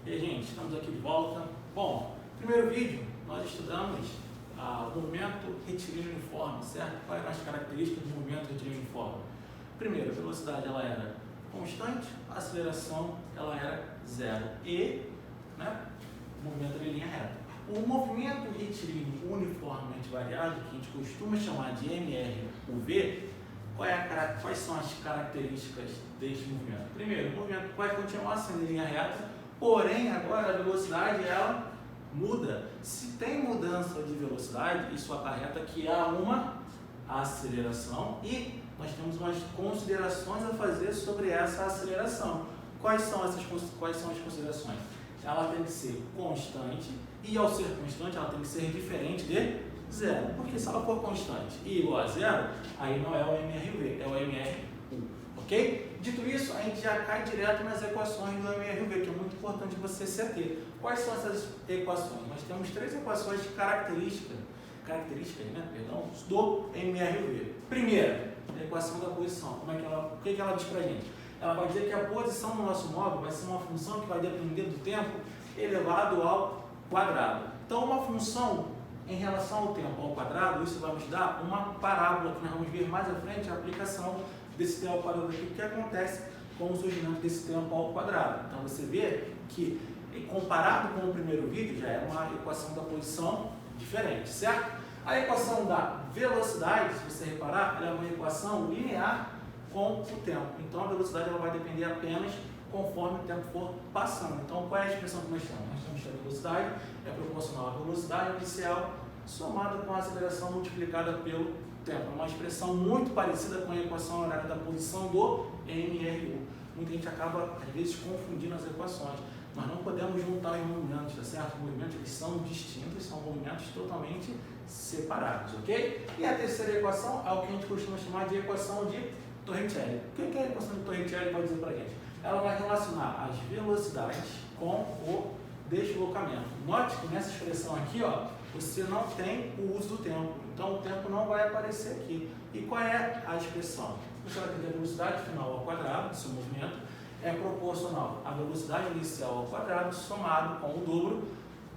E aí, gente, estamos aqui de volta. Bom, no primeiro vídeo nós estudamos o movimento retilíneo uniforme, certo? Quais eram as características do movimento retilíneo uniforme? Primeiro, a velocidade ela era constante, a aceleração ela era zero e o movimento era em linha reta. O movimento retilíneo uniformemente variado, que a gente costuma chamar de MRUV, quais são as características deste movimento? Primeiro, o movimento vai continuar sendo em linha reta, porém agora a velocidade ela muda. Se tem mudança de velocidade, isso acarreta que há uma aceleração e nós temos umas considerações a fazer sobre essa aceleração. Quais são as considerações? Ela tem que ser constante e, ao ser constante, ela tem que ser diferente de zero. Porque se ela for constante e igual a zero, aí não é o MRV, é o MRU. Ok? Dito isso, a gente já cai direto nas equações do MRV, que é muito importante você se ater. Quais são essas equações? Nós temos três equações de características do MRV. Primeira, a equação da posição. O que ela diz para a gente? Ela vai dizer que a posição do nosso móvel vai ser uma função que vai depender do tempo elevado ao quadrado. Então, uma função em relação ao tempo ao quadrado, isso vai nos dar uma parábola, que nós vamos ver mais à frente a aplicação desse tempo ao quadrado aqui, o que acontece com o surgimento desse tempo ao quadrado. Então, você vê que, comparado com o primeiro vídeo, já é uma equação da posição diferente, certo? A equação da velocidade, se você reparar, ela é uma equação linear com o tempo. Então, a velocidade ela vai depender apenas conforme o tempo for passando. Então, qual é a expressão que nós temos? Nós temos que a velocidade é proporcional à velocidade inicial somada com a aceleração multiplicada pelo tempo. É uma expressão muito parecida com a equação horária da posição do MRU. Muita gente acaba, às vezes, confundindo as equações. Nós não podemos juntar os movimentos, tá certo? Os movimentos eles são distintos, são movimentos totalmente separados, ok? E a terceira equação é o que a gente costuma chamar de equação de Torricelli. O que a equação de Torricelli pode dizer para a gente? Ela vai relacionar as velocidades com o deslocamento. Note que nessa expressão aqui, ó, você não tem o uso do tempo. Então, o tempo não vai aparecer aqui. E qual é a expressão? Você vai ter a velocidade final ao quadrado do seu movimento é proporcional à velocidade inicial ao quadrado somado com o dobro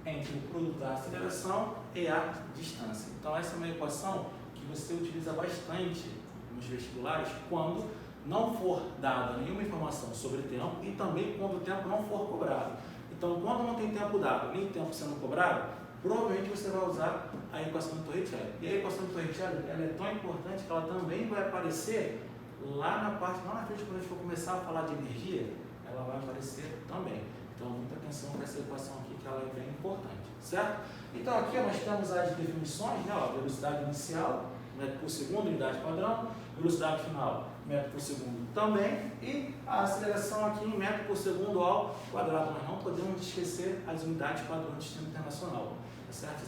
entre o produto da aceleração e a distância. Então, essa é uma equação que você utiliza bastante nos vestibulares quando não for dada nenhuma informação sobre tempo e também quando o tempo não for cobrado. Então, quando não tem tempo dado nem tempo sendo cobrado, provavelmente você vai usar a equação de Torricelli. E a equação de Torricelli ela é tão importante que ela também vai aparecer lá na frente, quando a gente for começar a falar de energia, ela vai aparecer também. Então, muita atenção para essa equação aqui, que ela é bem importante, certo? Então, aqui nós temos as definições, velocidade inicial, metro por segundo, unidade padrão, velocidade final, metro por segundo também, e a aceleração aqui em metro por segundo ao quadrado. Nós não podemos esquecer as unidades padrão do sistema internacional, tá certo?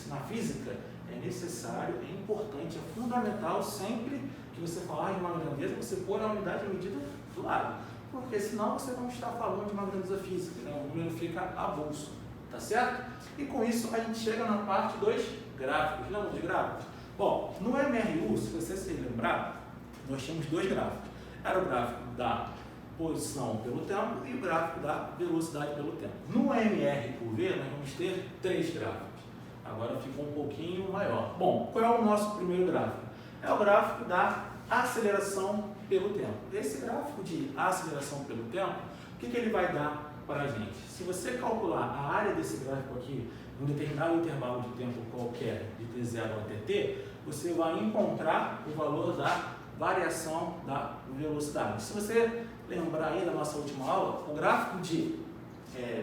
Na física é necessário, é importante, é fundamental sempre que você falar de uma grandeza, você pôr a unidade de medida do lado, porque senão você não está falando de uma grandeza física, o número fica avulso, tá certo? E com isso a gente chega na parte dos gráficos. Lembra dos gráficos? Bom, no MRU, se você se lembrar, nós tínhamos dois gráficos. Era o gráfico da posição pelo tempo e o gráfico da velocidade pelo tempo. No MRUV, nós vamos ter três gráficos. Agora ficou um pouquinho maior. Bom, qual é o nosso primeiro gráfico? É o gráfico da aceleração pelo tempo. Esse gráfico de aceleração pelo tempo, o que ele vai dar para a gente? Se você calcular a área desse gráfico aqui, em um determinado intervalo de tempo qualquer, de t0 até t, você vai encontrar o valor da variação da velocidade. Se você lembrar aí da nossa última aula, o gráfico de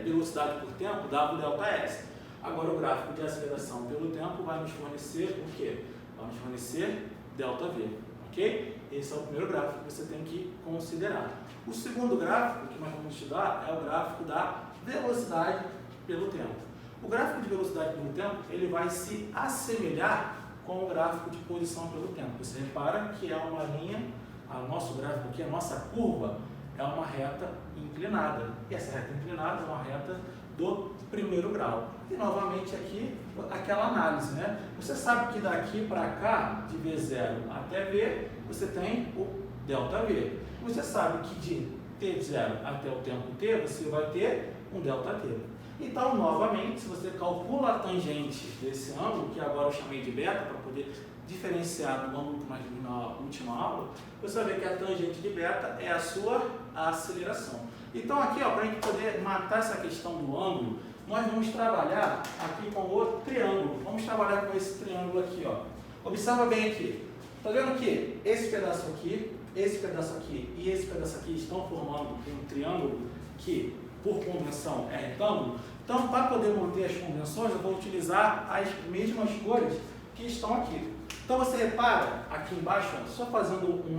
velocidade por tempo dava o ΔS. Agora o gráfico de aceleração pelo tempo vai nos fornecer o quê? Vai nos fornecer ΔV, ok? Esse é o primeiro gráfico que você tem que considerar. O segundo gráfico que nós vamos estudar é o gráfico da velocidade pelo tempo. O gráfico de velocidade pelo tempo, ele vai se assemelhar com o gráfico de posição pelo tempo. Você repara que é uma linha, o nosso gráfico aqui, a nossa curva, é uma reta inclinada. E essa reta inclinada é uma reta do primeiro grau. E novamente aqui, aquela análise, né? Você sabe que daqui para cá, de V0 até V, você tem o ΔV. Você sabe que de t de 0 até o tempo t, você vai ter um ΔT. Então, novamente, se você calcula a tangente desse ângulo, que agora eu chamei de beta, para poder diferenciar do ângulo que nós vimos na última aula, você vai ver que a tangente de beta é a sua aceleração. Então, aqui, para a gente poder matar essa questão do ângulo, nós vamos trabalhar aqui com o triângulo. Vamos trabalhar com esse triângulo aqui, ó. Observa bem aqui. Está vendo que esse pedaço aqui e esse pedaço aqui estão formando um triângulo que, por convenção, é retângulo? Então, para poder manter as convenções, eu vou utilizar as mesmas cores que estão aqui. Então, você repara aqui embaixo, ó, só fazendo um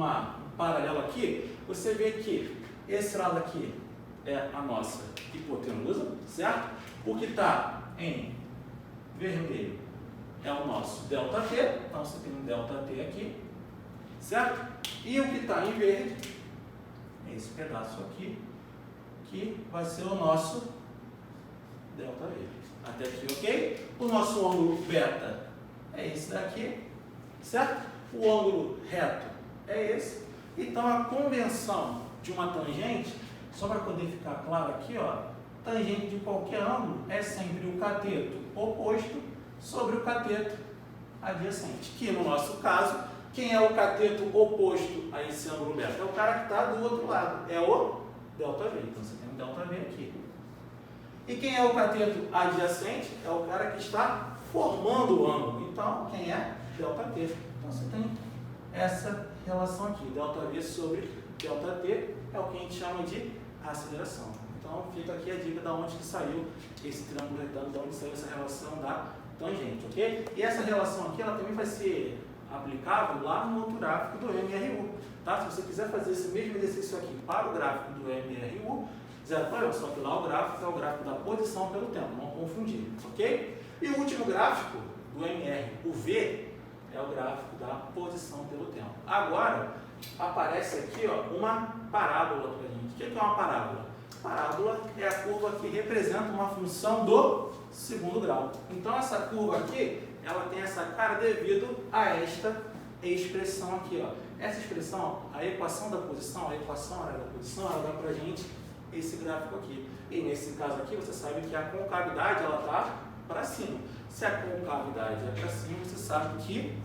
paralelo aqui, você vê que esse lado aqui é a nossa hipotenusa, certo? O que está em vermelho é o nosso ΔT, então você tem um ΔT aqui, certo? E o que está em verde é esse pedaço aqui, que vai ser o nosso ΔV. Até aqui, ok? O nosso ângulo beta é esse daqui, certo? O ângulo reto é esse. Então, a convenção de uma tangente, só para poder ficar claro aqui, ó, tangente de qualquer ângulo é sempre o cateto oposto sobre o cateto adjacente. Que, no nosso caso, quem é o cateto oposto a esse ângulo beta? É o cara que está do outro lado, é o ΔV. Então, você tem um ΔV aqui. E quem é o cateto adjacente? É o cara que está formando o ângulo. Então, quem é? ΔT. Então, você tem essa relação aqui. ΔV sobre ΔT é o que a gente chama de aceleração. Então, fica aqui a dica de onde que saiu esse triângulo retângulo, de onde saiu essa relação da tangente, ok? E essa relação aqui, ela também vai ser aplicável lá no outro gráfico do MRU, tá? Se você quiser fazer esse mesmo exercício aqui para o gráfico do MRU, zero problema, só que lá o gráfico é o gráfico da posição pelo tempo, não confundir, ok? E o último gráfico do MR, o V, é o gráfico da posição pelo tempo. Agora, aparece aqui, ó, uma parábola para a gente. O que é uma parábola? Parábola é a curva que representa uma função do segundo grau. Então, essa curva aqui, ela tem essa cara devido a esta expressão aqui, ó. Essa expressão, a equação da posição, a equação da posição, ela dá para a gente esse gráfico aqui. E nesse caso aqui, você sabe que a concavidade, ela está para cima. Se a concavidade é para cima, você sabe que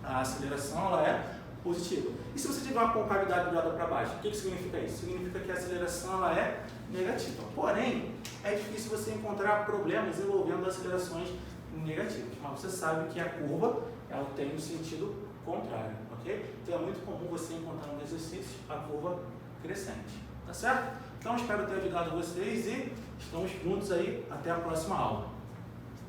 a aceleração, ela é positiva. E se você tiver uma concavidade virada para baixo, o que significa isso? Significa que a aceleração, ela é negativa. Porém, é difícil você encontrar problemas envolvendo acelerações negativas. Mas você sabe que a curva, ela tem um sentido contrário, ok? Então é muito comum você encontrar no exercício a curva crescente, tá certo? Então espero ter ajudado vocês e estamos juntos aí até a próxima aula.